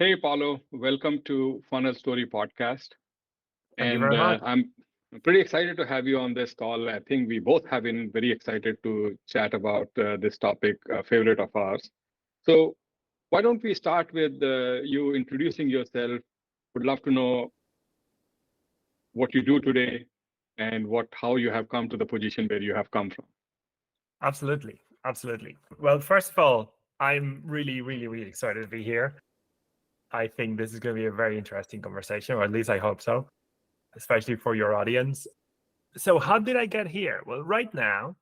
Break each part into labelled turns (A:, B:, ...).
A: Hey, Paulo, welcome to Funnel Story Podcast.
B: Thank you
A: And
B: very much.
A: I'm pretty excited to have you on this call. I think we both have been very excited to chat about this topic, favorite of ours. So, why don't we start with you introducing yourself? Would love to know what you do today and how you have come to the position where you have come from.
B: Absolutely. Absolutely. Well, first of all, I'm really, really, really excited to be here. I think this is going to be a very interesting conversation, or at least I hope so, especially for your audience. So, how did I get here? Well, right now,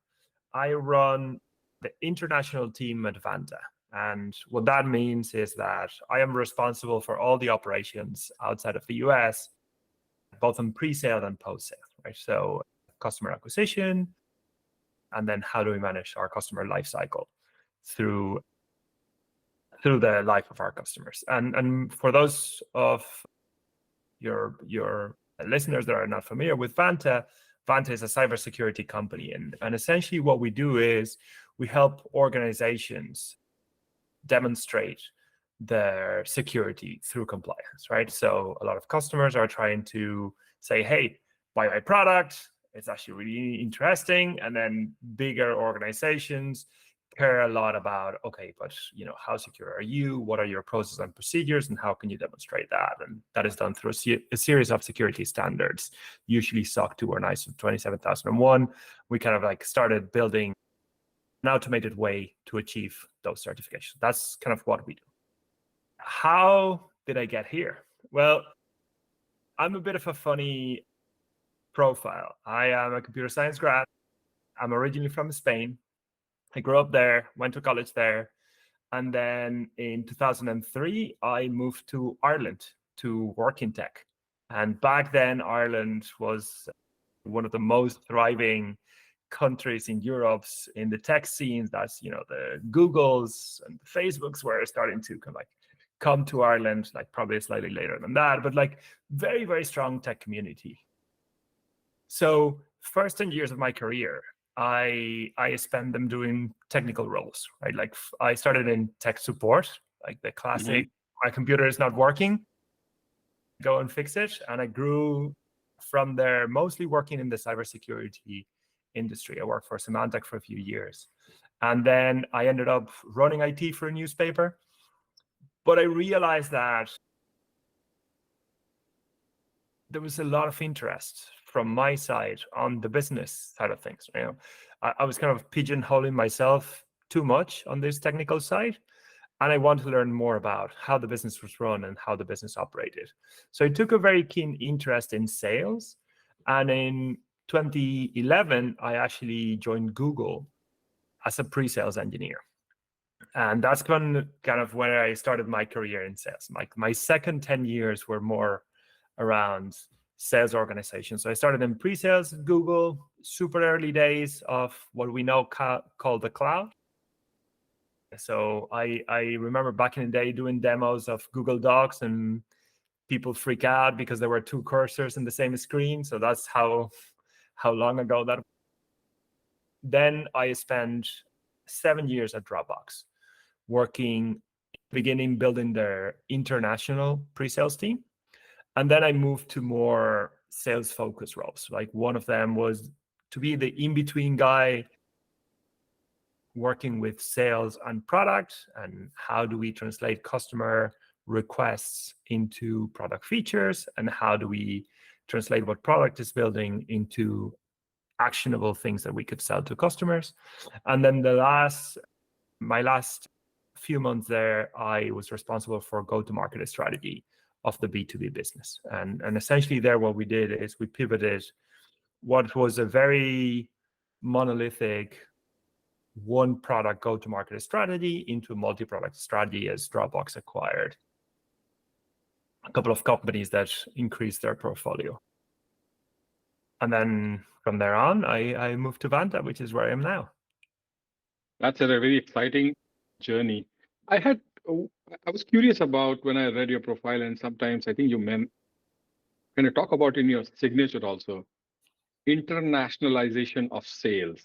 B: I run the international team at Vanta. And what that means is that I am responsible for all the operations outside of the US, both on pre sale and post sale, right? So, customer acquisition, and then how do we manage our customer lifecycle through the life of our customers. And for those of your listeners that are not familiar with Vanta, Vanta is a cybersecurity company, and essentially what we do is we help organizations demonstrate their security through compliance, right? So a lot of customers are trying to say, hey, buy my product, it's actually really interesting. And then bigger organizations care a lot about, okay, but how secure are you? What are your processes and procedures, and how can you demonstrate that? And that is done through a series of security standards, usually SOC 2 or ISO 27001. We kind of like started building an automated way to achieve those certifications. That's kind of what we do. How did I get here? Well, I'm a bit of a funny profile. I am a computer science grad. I'm originally from Spain. I grew up there, went to college there. And then in 2003, I moved to Ireland to work in tech. And back then, Ireland was one of the most thriving countries in Europe in the tech scenes. That's, the Googles and the Facebooks were starting to kind of like come to Ireland, like probably slightly later than that, but like very, very strong tech community. So first 10 years of my career, I spent them doing technical roles, right? Like I started in tech support, like the
A: Mhm.
B: classic, my computer is not working, go and fix it. And I grew from there, mostly working in the cybersecurity industry. I worked for Symantec for a few years. And then I ended up running IT for a newspaper. But I realized that there was a lot of interest from my side on the business side of things. I was kind of pigeonholing myself too much on this technical side, and I wanted to learn more about how the business was run and how the business operated. So I took a very keen interest in sales, and in 2011, I actually joined Google as a pre-sales engineer. And that's kind of where I started my career in sales. My second 10 years were more around sales organization. So I started in pre-sales at Google, super early days of what we now call the cloud. So I remember back in the day doing demos of Google Docs, and people freak out because there were two cursors in the same screen. So that's how long ago that. Then I spent 7 years at Dropbox, working beginning building their international pre-sales team. And then I moved to more sales focused roles. Like one of them was to be the in-between guy working with sales and product, and how do we translate customer requests into product features, and how do we translate what product is building into actionable things that we could sell to customers. And then my last few months there, I was responsible for go-to-market strategy of the B2B business. And essentially there, what we did is we pivoted what was a very monolithic one product go-to-market strategy into a multi-product strategy, as Dropbox acquired a couple of companies that increased their portfolio. And then from there on, I moved to Vanta, which is where I am now.
A: That's a very exciting journey. I had, oh, I was curious about when I read your profile, and sometimes I think you kind of talk about in your signature also internationalization of sales.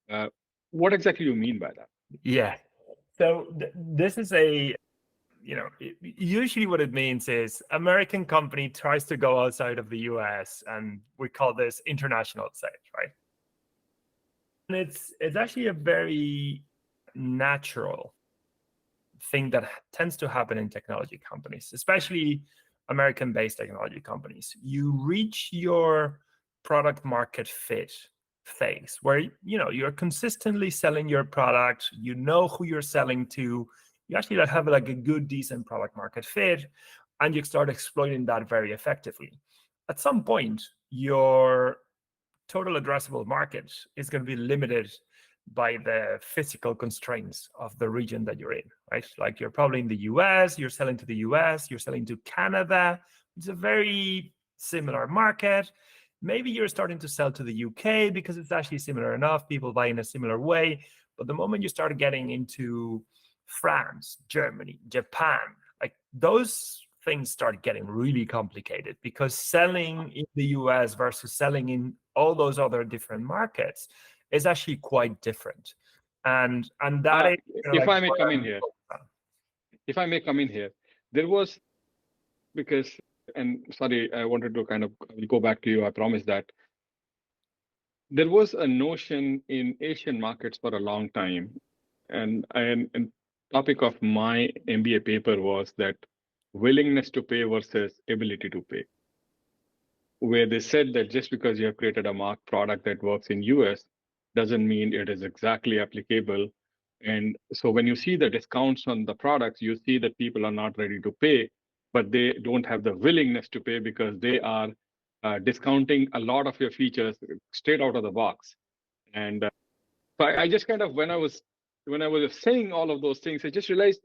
A: Uh, what exactly you mean by that?
B: Yeah. So this is a usually what it means is American company tries to go outside of the US, and we call this international sales, right? And it's actually a very natural thing that tends to happen in technology companies, especially American-based technology companies. You reach your product market fit phase where you're consistently selling your product, you know who you're selling to, you actually have like a good, decent product market fit, and you start exploiting that very effectively. At some point, your total addressable market is going to be limited by the physical constraints of the region that you're in, right? Like you're probably in the US, you're selling to the US, you're selling to Canada. It's a very similar market. Maybe you're starting to sell to the UK because it's actually similar enough, people buy in a similar way. But the moment you start getting into France, Germany, Japan, like those things start getting really complicated, because selling in the US versus selling in all those other different markets is actually quite different. And that is
A: if I may come in here. If I may come in here, there was, because, and sorry, I wanted to kind of go back to you, I promise that. There was a notion in Asian markets for a long time, and topic of my MBA paper was that willingness to pay versus ability to pay, where they said that just because you have created a mark product that works in US doesn't mean it is exactly applicable. And so when you see the discounts on the products, you see that people are not ready to pay, but they don't have the willingness to pay because they are discounting a lot of your features straight out of the box. And so I just kind of, when I was saying all of those things, I just realized,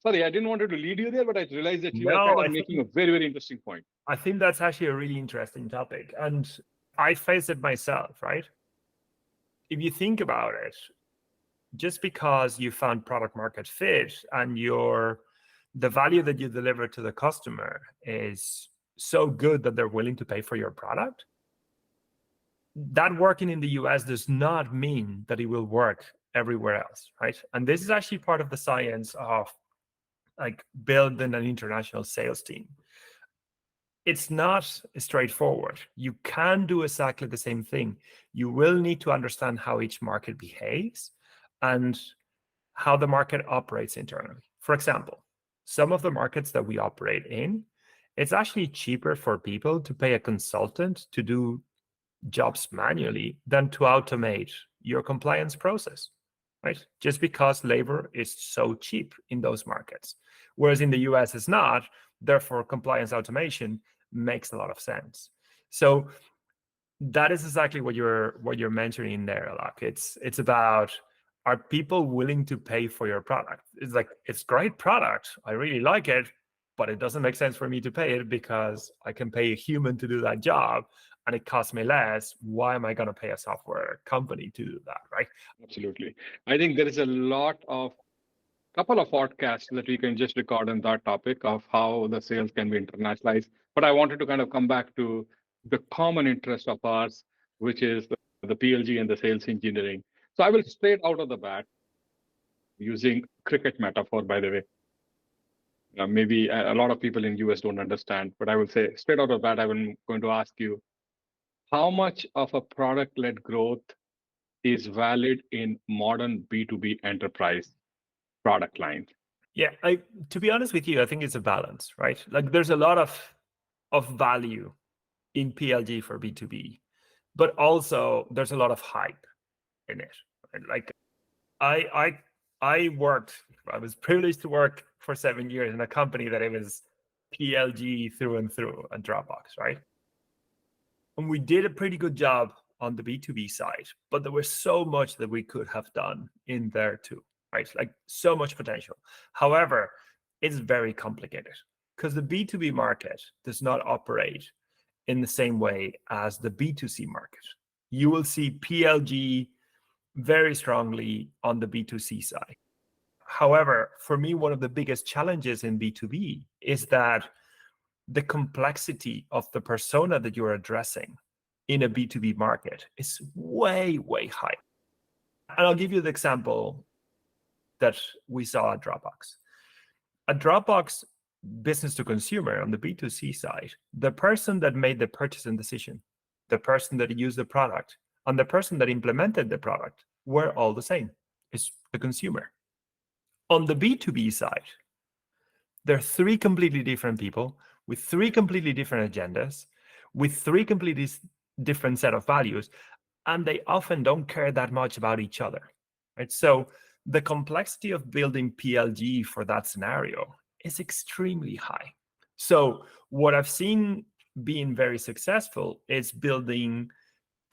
A: sorry, I didn't want to lead you there, but I realized that you are kind of making a very, very interesting point.
B: I think that's actually a really interesting topic. And I face it myself, right? If you think about it, just because you found product market fit and the value that you deliver to the customer is so good that they're willing to pay for your product, that working in the US does not mean that it will work everywhere else, right? And this is actually part of the science of like building an international sales team. It's not straightforward. You can do exactly the same thing. You will need to understand how each market behaves and how the market operates internally. For example, some of the markets that we operate in, it's actually cheaper for people to pay a consultant to do jobs manually than to automate your compliance process, right? Just because labor is so cheap in those markets. Whereas in the US, it's not. Therefore, compliance automation makes a lot of sense. So that is exactly what you're mentioning there, Alok. It's about, are people willing to pay for your product? It's like, it's great product, I really like it, but it doesn't make sense for me to pay it because I can pay a human to do that job and it costs me less. Why am I going to pay a software company to do that, right?
A: Absolutely. I think there is a couple of podcasts that we can just record on that topic of how the sales can be internationalized. But I wanted to kind of come back to the common interest of ours, which is the PLG and the sales engineering. So I will straight out of the bat, using cricket metaphor, by the way. Maybe a lot of people in US don't understand, but I will say straight out of the bat, I'm going to ask you, how much of a product-led growth is valid in modern B2B enterprise product lines?
B: Yeah, to be honest with you, I think it's a balance, right? Like there's a lot of value in PLG for B2B, but also there's a lot of hype in it. Like I was privileged to work for 7 years in a company that it was PLG through and through at Dropbox, right? And we did a pretty good job on the B2B side, but there was so much that we could have done in there too, right? Like so much potential. However, it's very complicated because the B2B market does not operate in the same way as the B2C market. You will see PLG very strongly on the B2C side. However, for me, one of the biggest challenges in B2B is that the complexity of the persona that you're addressing in a B2B market is way, way high. And I'll give you the example that we saw at Dropbox. At Dropbox, business to consumer on the B2C side, the person that made the purchasing decision, the person that used the product, and the person that implemented the product were all the same. It's the consumer. On the B2B side, there are three completely different people with three completely different agendas, with three completely different set of values, and they often don't care that much about each other, right? So the complexity of building PLG for that scenario is extremely high. So what I've seen being very successful is building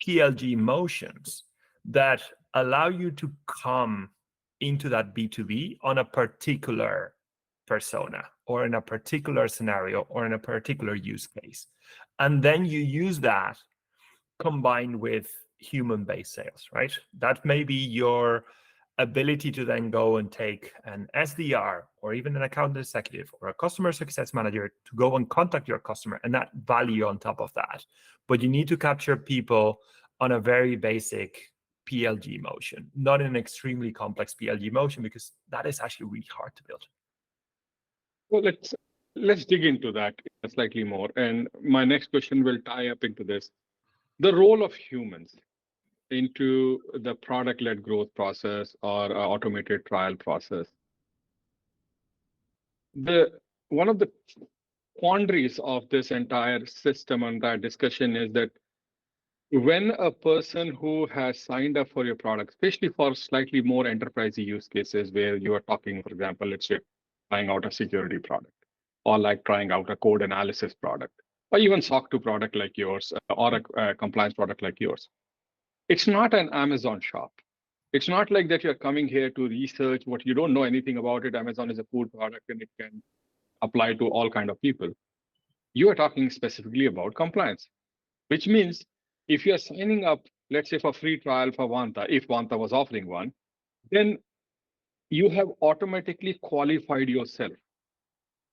B: PLG motions that allow you to come into that B2B on a particular persona or in a particular scenario or in a particular use case. And then you use that combined with human-based sales, right? That may be your ability to then go and take an SDR or even an account executive or a customer success manager to go and contact your customer and add value on top of that. But you need to capture people on a very basic PLG motion, not an extremely complex PLG motion, because that is actually really hard to build.
A: Well, let's dig into that slightly more. And my next question will tie up into this. The role of humans into the product-led growth process or automated trial process. One of the quandaries of this entire system and that discussion is that when a person who has signed up for your product, especially for slightly more enterprise use cases where you are talking, for example, let's say trying out a security product or like trying out a code analysis product or even SOC 2 product like yours or a compliance product like yours. It's not an Amazon shop. It's not like that you're coming here to research what you don't know anything about it. Amazon is a food product and it can apply to all kind of people. You are talking specifically about compliance, which means if you're signing up, let's say for free trial for Vanta, if Vanta was offering one, then you have automatically qualified yourself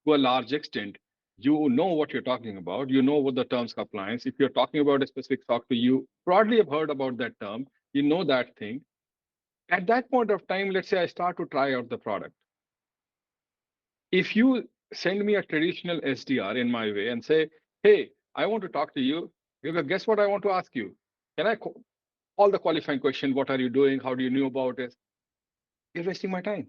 A: to a large extent. You know what you're talking about. You know what the terms compliance. If you're talking about a specific SOC, you broadly have heard about that term. You know that thing. At that point of time, let's say I start to try out the product. If you send me a traditional SDR in my way and say, hey, I want to talk to you, guess what I want to ask you? Can I all the qualifying question, what are you doing? How do you know about it? You're wasting my time.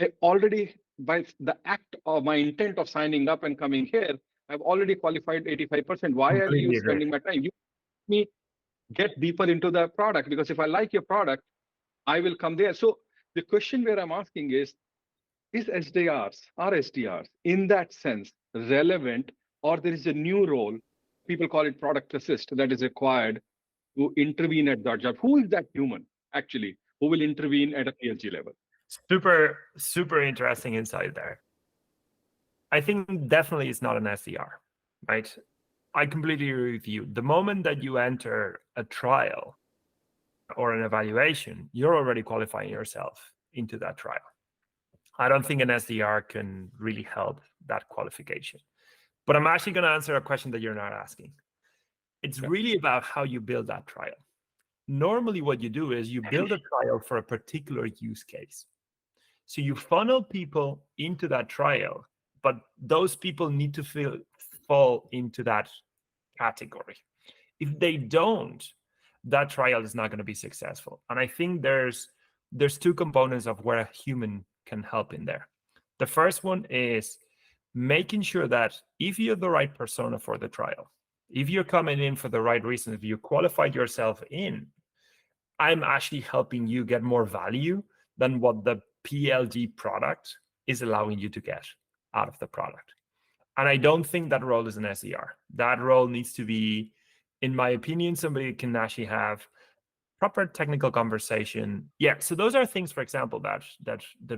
A: I already, by the act of my intent of signing up and coming here, I've already qualified 85%. Why are you spending my time? You let me get deeper into the product, because if I like your product, I will come there. So the question where I'm asking is SDRs, are SDRs in that sense relevant, or there is a new role, people call it product assist, that is required to intervene at that job? Who is that human actually who will intervene at a PLG level?
B: Super interesting insight there. I think definitely it's not an SDR, right? I completely agree with you. The moment that you enter a trial or an evaluation, you're already qualifying yourself into that trial. I don't think an SDR can really help that qualification. But I'm actually going to answer a question that you're not asking. It's really about how you build that trial. Normally, what you do is you build a trial for a particular use case. So you funnel people into that trial, but those people need to fall into that category. If they don't, that trial is not going to be successful. And I think there's two components of where a human can help in there. The first one is making sure that if you're the right persona for the trial, if you're coming in for the right reason, if you qualified yourself in, I'm actually helping you get more value than what the PLG product is allowing you to get out of the product. And I don't think that role is an SDR. That role needs to be, in my opinion, somebody can actually have proper technical conversation. Yeah, so those are things, for example, that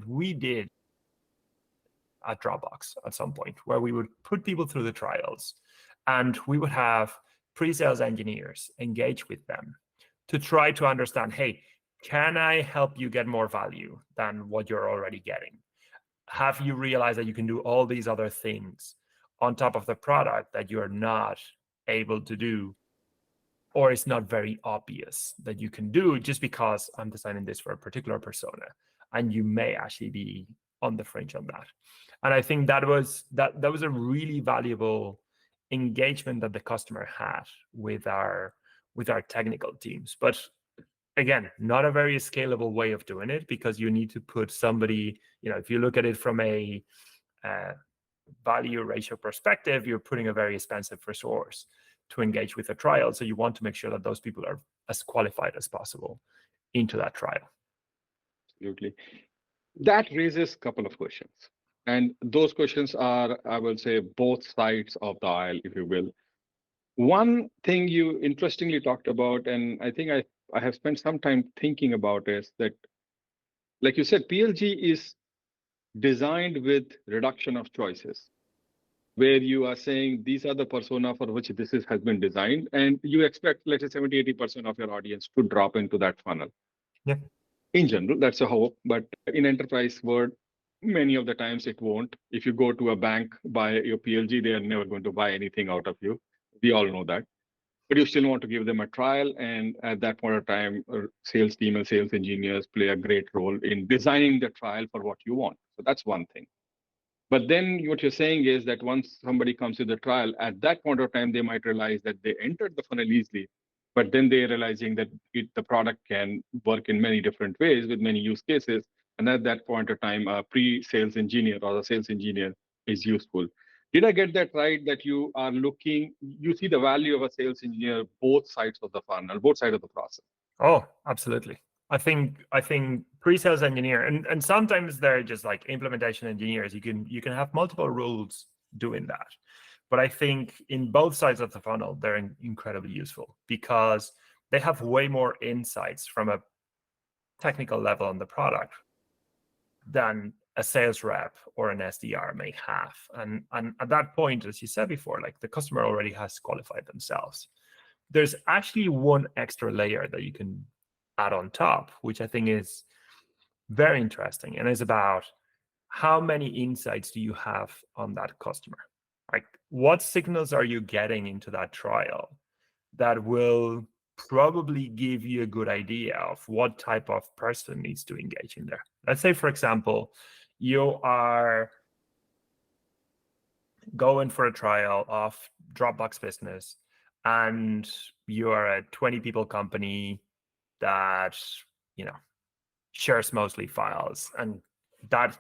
B: we did at Dropbox at some point, where we would put people through the trials and we would have pre-sales engineers engage with them to try to understand, hey, can I help you get more value than what you're already getting? Have you realized that you can do all these other things on top of the product that you're not able to do, or it's not very obvious that you can do just because I'm designing this for a particular persona, and you may actually be on the fringe on that. And I think that was a really valuable engagement that the customer had with our technical teams. But again, not a very scalable way of doing it, because you need to put somebody, if you look at it from a value ratio perspective, you're putting a very expensive resource to engage with a trial. So you want to make sure that those people are as qualified as possible into that trial.
A: Absolutely. That raises a couple of questions. And those questions are, I will say, both sides of the aisle, if you will. One thing you interestingly talked about, and I think I have spent some time thinking about, is that, like you said, PLG is designed with reduction of choices, where you are saying these are the persona for which has been designed, and you expect, let's say, 70-80% of your audience to drop into that funnel.
B: Yeah.
A: In general, that's a hope, but in enterprise world, many of the times it won't. If you go to a bank, buy your PLG, they are never going to buy anything out of you. We all know that. But you still want to give them a trial, and at that point of time, sales team and sales engineers play a great role in designing the trial for what you want. So that's one thing. But then what you're saying is that once somebody comes to the trial, at that point of time, they might realize that they entered the funnel easily, but then they're realizing that the product can work in many different ways with many use cases. And at that point of time, a pre-sales engineer or a sales engineer is useful. Did I get that right? That you see the value of a sales engineer, both sides of the funnel, both sides of the process?
B: Oh, absolutely. I think pre-sales engineer, and sometimes they're just like implementation engineers. You can have multiple roles doing that. But I think in both sides of the funnel, they're incredibly useful, because they have way more insights from a technical level on the product than a sales rep or an SDR may have. And at that point, as you said before, like the customer already has qualified themselves. There's actually one extra layer that you can add on top, which I think is very interesting, and is about how many insights do you have on that customer? Like, what signals are you getting into that trial that will probably give you a good idea of what type of person needs to engage in there? Let's say, for example, you are going for a trial of Dropbox Business, and you are a 20 people company that shares mostly files, and that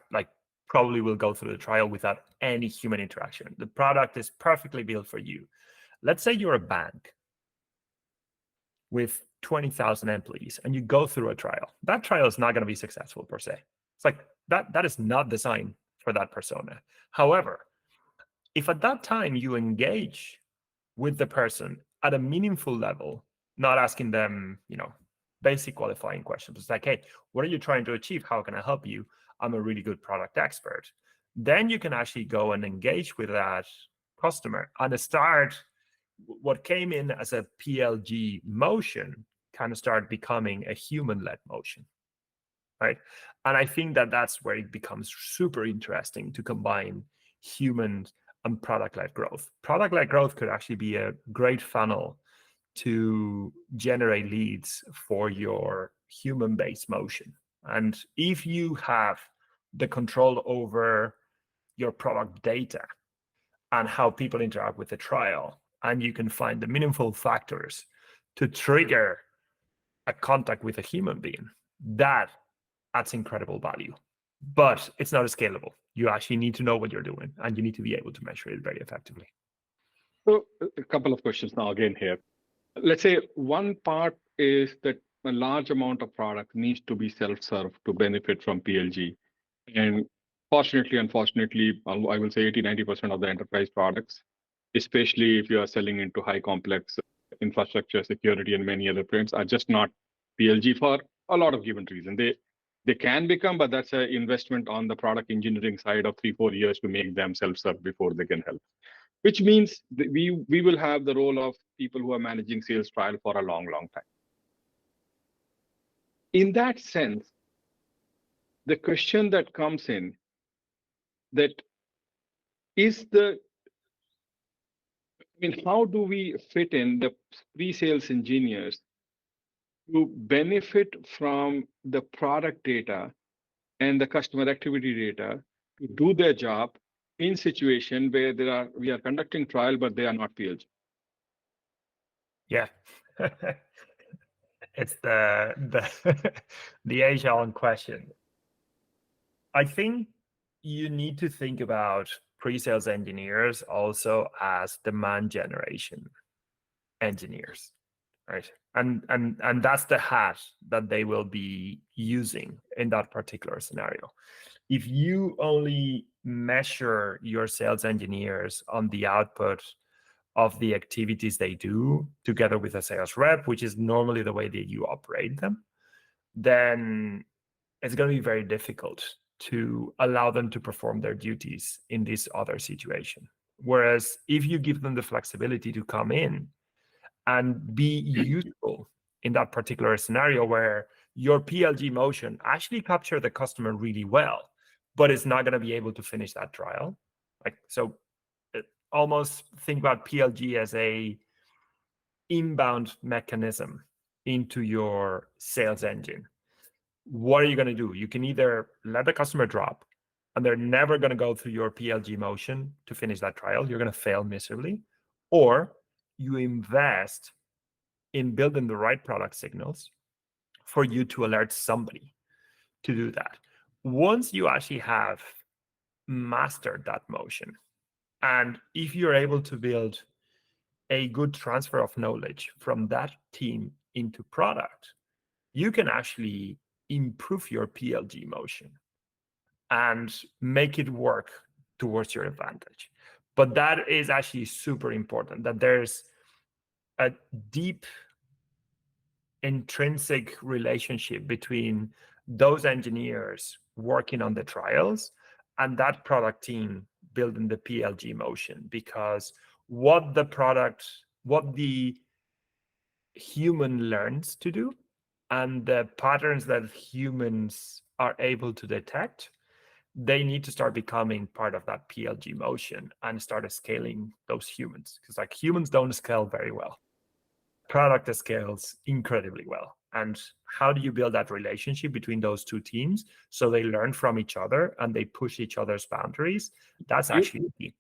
B: probably will go through the trial without any human interaction. The product is perfectly built for you. Let's say you're a bank with 20,000 employees and you go through a trial. That trial is not going to be successful per se. It's like that is not designed for that persona. However, if at that time you engage with the person at a meaningful level, not asking them, basic qualifying questions. It's like, hey, what are you trying to achieve? How can I help you? I'm a really good product expert. Then you can actually go and engage with that customer and start what came in as a PLG motion, kind of start becoming a human-led motion, right? And I think that that's where it becomes super interesting to combine human and product-led growth. Product-led growth could actually be a great funnel to generate leads for your human-based motion. And if you have the control over your product data and how people interact with the trial, and you can find the meaningful factors to trigger a contact with a human being, that adds incredible value. But it's not scalable. You actually need to know what you're doing, and you need to be able to measure it very effectively.
A: So a couple of questions now again here. Let's say one part is that a large amount of product needs to be self-serve to benefit from PLG. And fortunately, unfortunately, I will say 80-90% of the enterprise products, especially if you are selling into high complex infrastructure, security, and many other things, are just not PLG for a lot of given reasons. They can become, but that's an investment on the product engineering side of 3-4 years to make them self-serve before they can help. Which means that we will have the role of people who are managing sales trial for a long, long time. In that sense, the question that comes in, that is how do we fit in the pre-sales engineers to benefit from the product data and the customer activity data to do their job in situation where we are conducting trial, but they are not PLG?
B: Yeah. It's the age-old question. I think you need to think about pre-sales engineers also as demand generation engineers, right? And that's the hat that they will be using in that particular scenario. If you only measure your sales engineers on the output of the activities they do together with a sales rep, which is normally the way that you operate them, then it's going to be very difficult to allow them to perform their duties in this other situation. Whereas if you give them the flexibility to come in and be useful in that particular scenario where your PLG motion actually capture the customer really well, but it's not going to be able to finish that trial. Like, so almost think about PLG as a inbound mechanism into your sales engine. What are you going to do? You can either let the customer drop and they're never going to go through your PLG motion to finish that trial. You're going to fail miserably. Or you invest in building the right product signals for you to alert somebody to do that. Once you actually have mastered that motion, and if you're able to build a good transfer of knowledge from that team into product, you can actually improve your PLG motion and make it work towards your advantage. But that is actually super important, that there's a deep intrinsic relationship between those engineers working on the trials and that product team building the PLG motion, because what the human learns to do and the patterns that humans are able to detect, they need to start becoming part of that PLG motion and start scaling those humans, because like humans don't scale very well. Product scales incredibly well. And how do you build that relationship between those two teams so they learn from each other and they push each other's boundaries? That's actually key.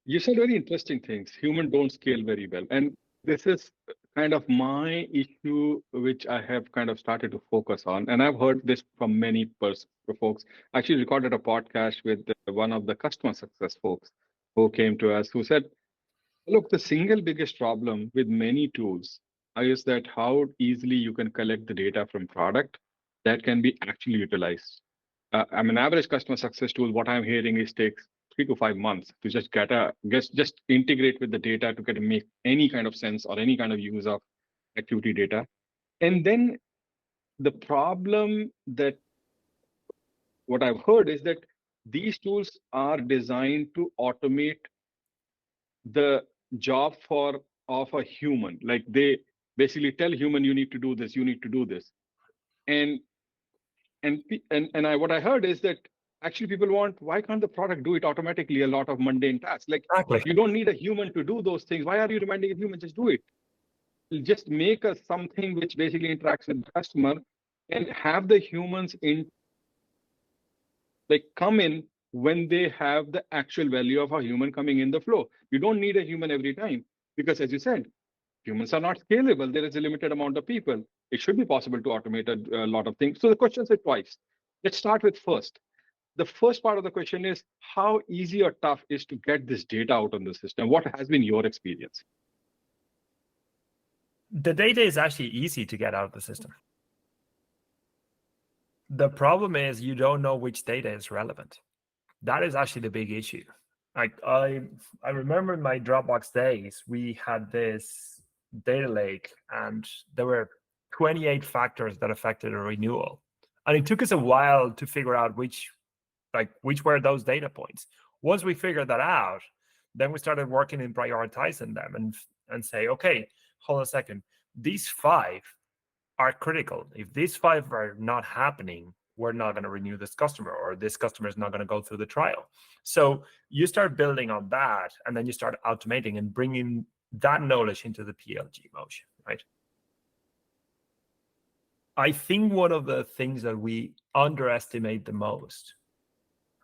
A: You said very interesting things. Humans don't scale very well. And this is kind of my issue, which I have kind of started to focus on. And I've heard this from many folks. I actually recorded a podcast with one of the customer success folks who came to us, who said, look, the single biggest problem with many tools is that how easily you can collect the data from product that can be actually utilized. I mean, average customer success tool, what I'm hearing is takes 3 to 5 months to just integrate with the data to make any kind of sense or any kind of use of activity data. And then the problem that what I've heard is that these tools are designed to automate the job of a human. Like they basically tell human, you need to do this, you need to do this. And what I heard is that actually people want, why can't the product do it automatically, a lot of mundane tasks? Like
B: Exactly.
A: you don't need a human to do those things. Why are you demanding a human? Just do it. Just make us something which basically interacts with the customer and have the humans come in when they have the actual value of a human coming in the flow. You don't need a human every time because, as you said, humans are not scalable. There is a limited amount of people. It should be possible to automate a lot of things. So the question is twice. Let's start with first. The first part of the question is how easy or tough is to get this data out on the system? What has been your experience?
B: The data is actually easy to get out of the system. The problem is you don't know which data is relevant. That is actually the big issue. Like I remember in my Dropbox days, we had this data lake and there were 28 factors that affected a renewal. And it took us a while to figure out which were those data points. Once we figured that out, then we started working in prioritizing them and say, okay, hold on a second. These 5 are critical. If these 5 are not happening, we're not going to renew this customer, or this customer is not going to go through the trial. So you start building on that, and then you start automating and bringing that knowledge into the PLG motion, right? I think one of the things that we underestimate the most,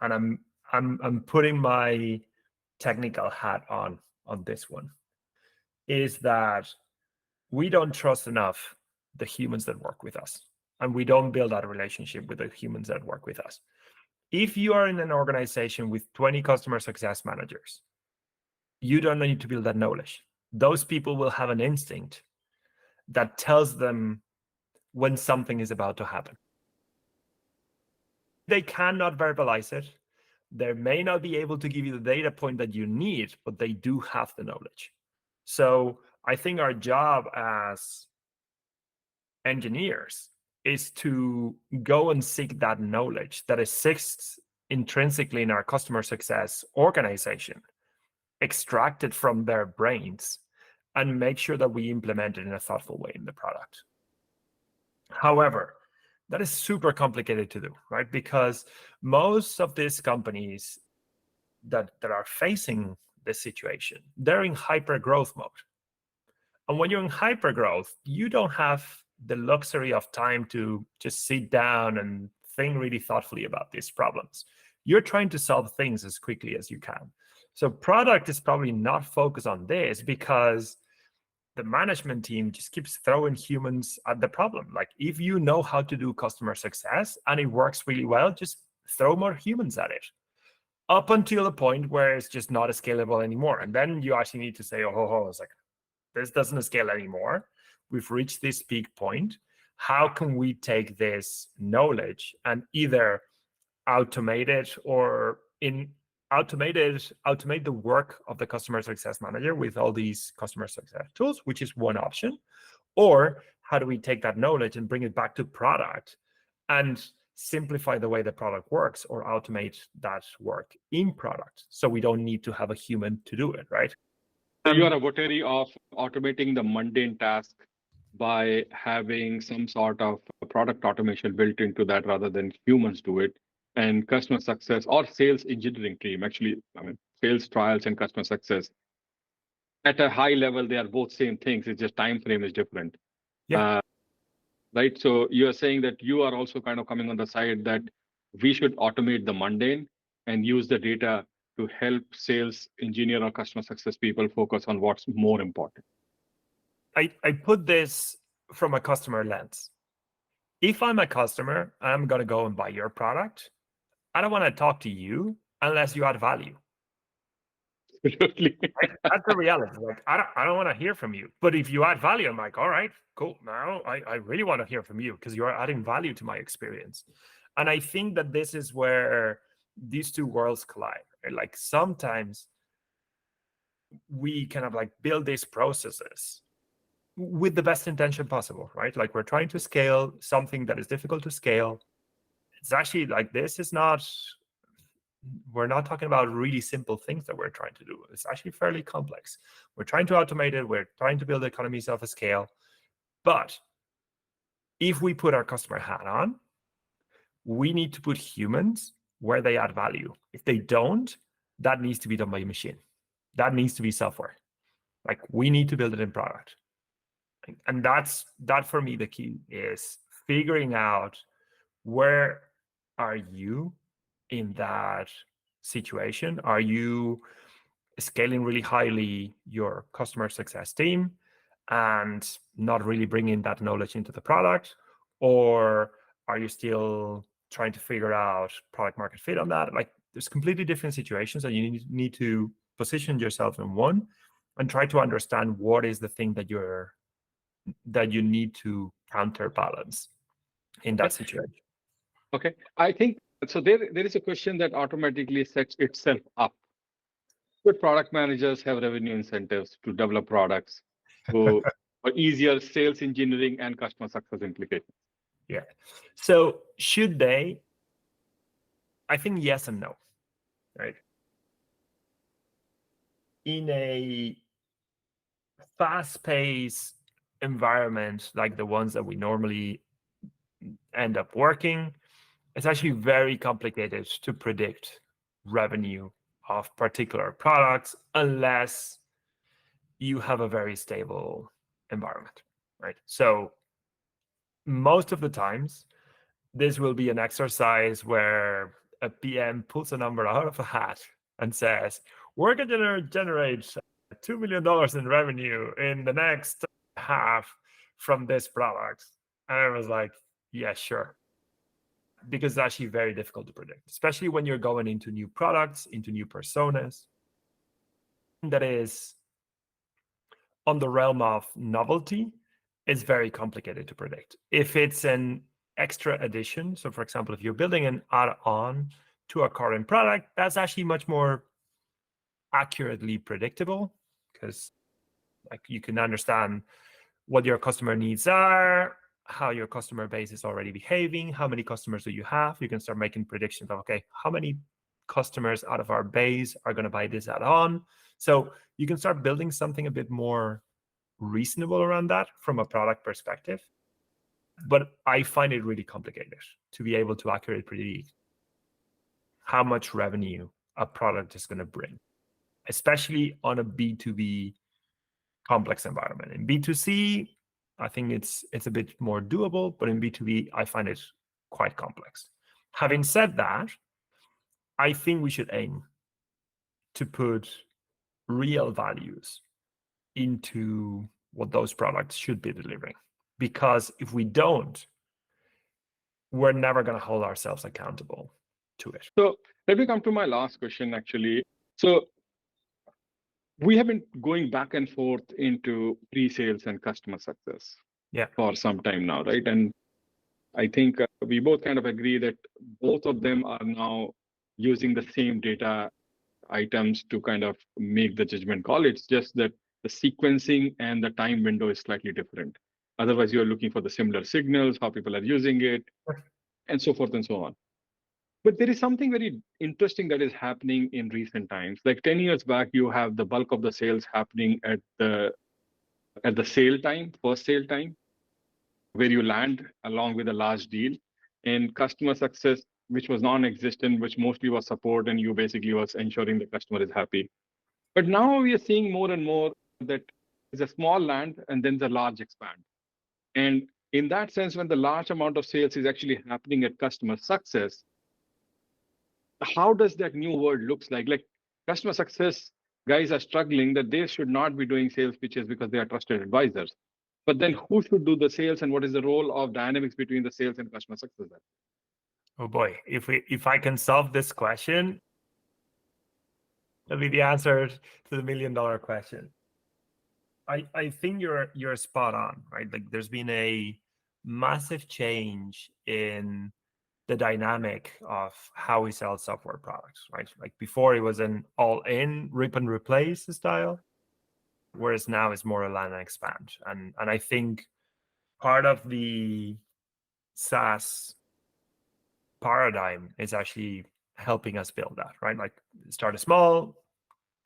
B: and I'm putting my technical hat on this one, is that we don't trust enough the humans that work with us, and we don't build that relationship with the humans that work with us. If you are in an organization with 20 customer success managers, you don't need to build that knowledge. Those people will have an instinct that tells them when something is about to happen. They cannot verbalize it. They may not be able to give you the data point that you need, but they do have the knowledge. So I think our job as engineers is to go and seek that knowledge that exists intrinsically in our customer success organization, extract it from their brains, and make sure that we implement it in a thoughtful way in the product. However, that is super complicated to do, right? Because most of these companies that are facing this situation, they're in hyper growth mode. And when you're in hyper growth, you don't have the luxury of time to just sit down and think really thoughtfully about these problems. You're trying to solve things as quickly as you can. So product is probably not focused on this because the management team just keeps throwing humans at the problem. Like, if you know how to do customer success and it works really well, just throw more humans at it, up until the point where it's just not scalable anymore. And then you actually need to say, oh, it's like, this doesn't scale anymore. We've reached this peak point. How can we take this knowledge and either automate it or automate the work of the customer success manager with all these customer success tools, which is one option. Or how do we take that knowledge and bring it back to product and simplify the way the product works, or automate that work in product so we don't need to have a human to do it, right?
A: So you are a votary of automating the mundane task by having some sort of product automation built into that rather than humans do it. And customer success or sales engineering team, actually, sales trials and customer success, at a high level, they are both same things. It's just time frame is different.
B: Yeah.
A: Right. So you are saying that you are also kind of coming on the side that we should automate the mundane and use the data to help sales engineer or customer success people focus on what's more important.
B: I put this from a customer lens. If I'm a customer, I'm going to go and buy your product. I don't want to talk to you unless you add value.
A: Absolutely.
B: Right? That's the reality. Like, I don't want to hear from you. But if you add value, I'm like, all right, cool. Now I really want to hear from you because you're adding value to my experience. And I think that this is where these two worlds collide. Right? Like, sometimes we kind of like build these processes with the best intention possible, right? Like, we're trying to scale something that is difficult to scale. It's actually like, we're not talking about really simple things that we're trying to do. It's actually fairly complex. We're trying to automate it. We're trying to build economies of scale. But if we put our customer hat on, we need to put humans where they add value. If they don't, that needs to be done by a machine. That needs to be software. Like, we need to build it in product. And that for me, the key is figuring out where are you in that situation. Are you scaling really highly your customer success team and not really bringing that knowledge into the product? Or are you still trying to figure out product market fit on that? Like, there's completely different situations that you need to position yourself in one and try to understand what is the thing that you need to counterbalance in that situation.
A: Okay. I think so. There is a question that automatically sets itself up. Good product managers have revenue incentives to develop products for easier sales engineering and customer success implications.
B: Yeah. So should they? I think yes and no, right? In a fast-paced environment like the ones that we normally end up working, it's actually very complicated to predict revenue of particular products unless you have a very stable environment, right? So most of the times, this will be an exercise where a PM pulls a number out of a hat and says, we're going to generate $2 million in revenue in the next half from this product. And I was like, yeah, sure. Because it's actually very difficult to predict, especially when you're going into new products, into new personas. That is on the realm of novelty, it's very complicated to predict. If it's an extra addition, so for example, if you're building an add-on to a current product, that's actually much more accurately predictable because like you can understand what your customer needs are, how your customer base is already behaving, how many customers do you have. You can start making predictions of, okay, how many customers out of our base are going to buy this add-on. So you can start building something a bit more reasonable around that from a product perspective. But I find it really complicated to be able to accurately predict how much revenue a product is going to bring, especially on a B2B complex environment. In B2C, I think it's a bit more doable, but in B2B, I find it quite complex. Having said that, I think we should aim to put real values into what those products should be delivering. Because if we don't, we're never going to hold ourselves accountable to it.
A: So let me come to my last question, actually. So we have been going back and forth into pre-sales and customer success for some time now, right? And I think we both kind of agree that both of them are now using the same data items to kind of make the judgment call. It's just that the sequencing and the time window is slightly different. Otherwise, you're looking for the similar signals, how people are using it, and so forth and so on. But there is something very interesting that is happening in recent times. Like 10 years back, you have the bulk of the sales happening at the sale time, first sale time, where you land along with a large deal. And customer success, which was non-existent, which mostly was support, and you basically was ensuring the customer is happy. But now we are seeing more and more that there's a small land and then the large expand. And in that sense, when the large amount of sales is actually happening at customer success, how does that new world looks like? Like customer success guys are struggling that they should not be doing sales pitches because they are trusted advisors. But then who should do the sales and what is the role of dynamics between the sales and customer success?
B: Oh boy, if I can solve this question, that'll be the answer to the $1 million question. I think you're spot on, right? Like there's been a massive change in the dynamic of how we sell software products, right? Like before it was an all-in rip and replace style, whereas now it's more a land and expand. And I think part of the SaaS paradigm is actually helping us build that, right? Like start small,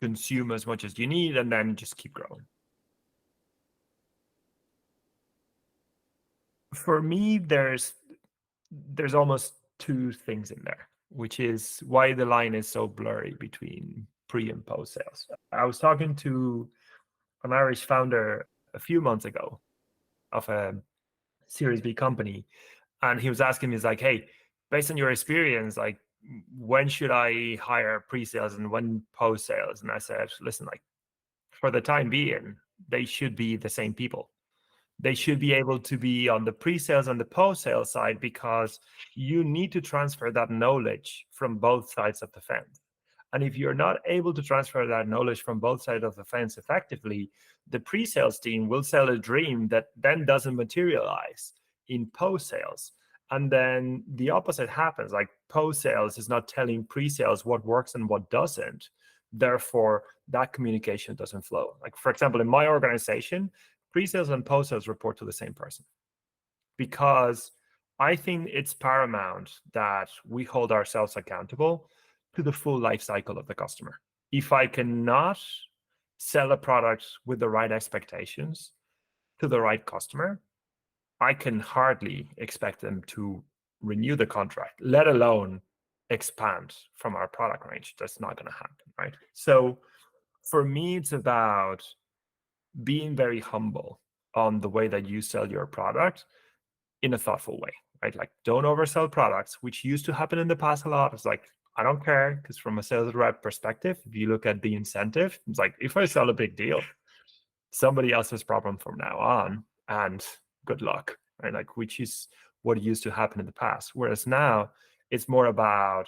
B: consume as much as you need, and then just keep growing. For me, there's almost two things in there, which is why the line is so blurry between pre and post sales. I was talking to an Irish founder a few months ago of a Series B company, and he was asking me, he's like, hey, based on your experience, like when should I hire pre-sales and when post-sales? And I said, listen, like for the time being, they should be the same people. They should be able to be on the pre-sales and the post-sales side because you need to transfer that knowledge from both sides of the fence. And if you're not able to transfer that knowledge from both sides of the fence effectively, the pre-sales team will sell a dream that then doesn't materialize in post-sales. And then the opposite happens, like post-sales is not telling pre-sales what works and what doesn't. Therefore, that communication doesn't flow. Like, for example, in my organization, pre-sales and post-sales report to the same person because I think it's paramount that we hold ourselves accountable to the full life cycle of the customer. If I cannot sell a product with the right expectations to the right customer, I can hardly expect them to renew the contract, let alone expand from our product range. That's not going to happen, right? So for me, it's about being very humble on the way that you sell your product in a thoughtful way, right? Like don't oversell products, which used to happen in the past a lot. It's like, I don't care, because from a sales rep perspective, if you look at the incentive, it's like, if I sell a big deal, somebody else's problem from now on, and good luck, right? Like, which is what used to happen in the past. Whereas now it's more about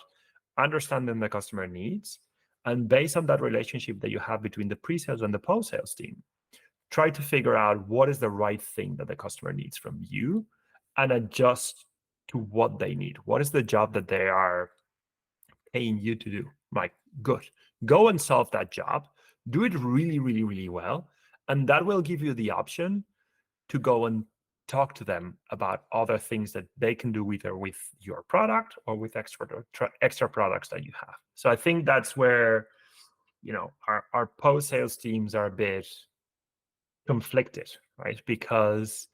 B: understanding the customer needs, and based on that relationship that you have between the pre-sales and the post-sales team, try to figure out what is the right thing that the customer needs from you and adjust to what they need. What is the job that they are paying you to do? Like, good, go and solve that job, do it really, really, really well, and that will give you the option to go and talk to them about other things that they can do either with your product or with extra products that you have. So I think that's where, you know, our post-sales teams are a bit conflicted, right? Because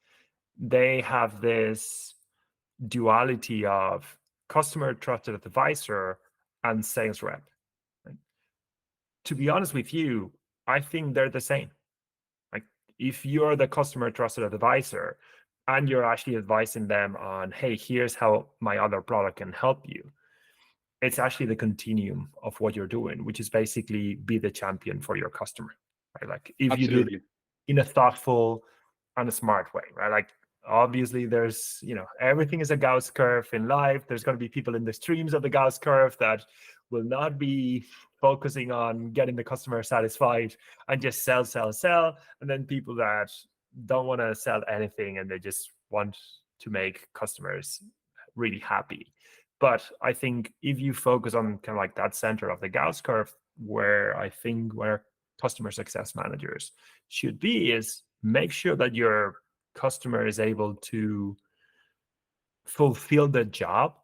B: they have this duality of customer trusted advisor and sales rep. Right? To be honest with you, I think they're the same. Like, if you're the customer trusted advisor and you're actually advising them on, hey, here's how my other product can help you, it's actually the continuum of what you're doing, which is basically be the champion for your customer, right? Like, if you do it in a thoughtful and a smart way, right? Like, obviously there's, you know, everything is a Gauss curve in life. There's going to be people in the extremes of the Gauss curve that will not be focusing on getting the customer satisfied and just sell. And then people that don't want to sell anything and they just want to make customers really happy. But I think if you focus on kind of like that center of the Gauss curve, where I think where customer success managers should be, is make sure that your customer is able to fulfill the job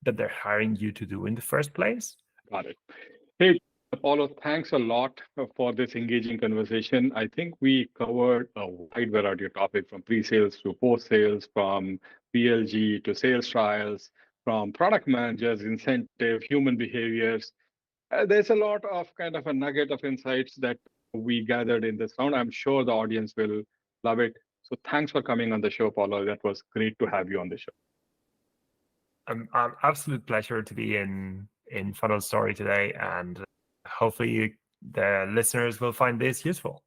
B: that they're hiring you to do in the first place.
A: Got it. Hey, Paulo, thanks a lot for this engaging conversation. I think we covered a wide variety of topics, from pre-sales to post-sales, from PLG to sales trials, from product managers, incentive, human behaviors. There's a lot of kind of a nugget of insights that we gathered in this round. I'm sure the audience will love it. So thanks for coming on the show, Paulo. That was great to have you on the show.
B: Absolute pleasure to be in Funnel Story today, and hopefully the listeners will find this useful.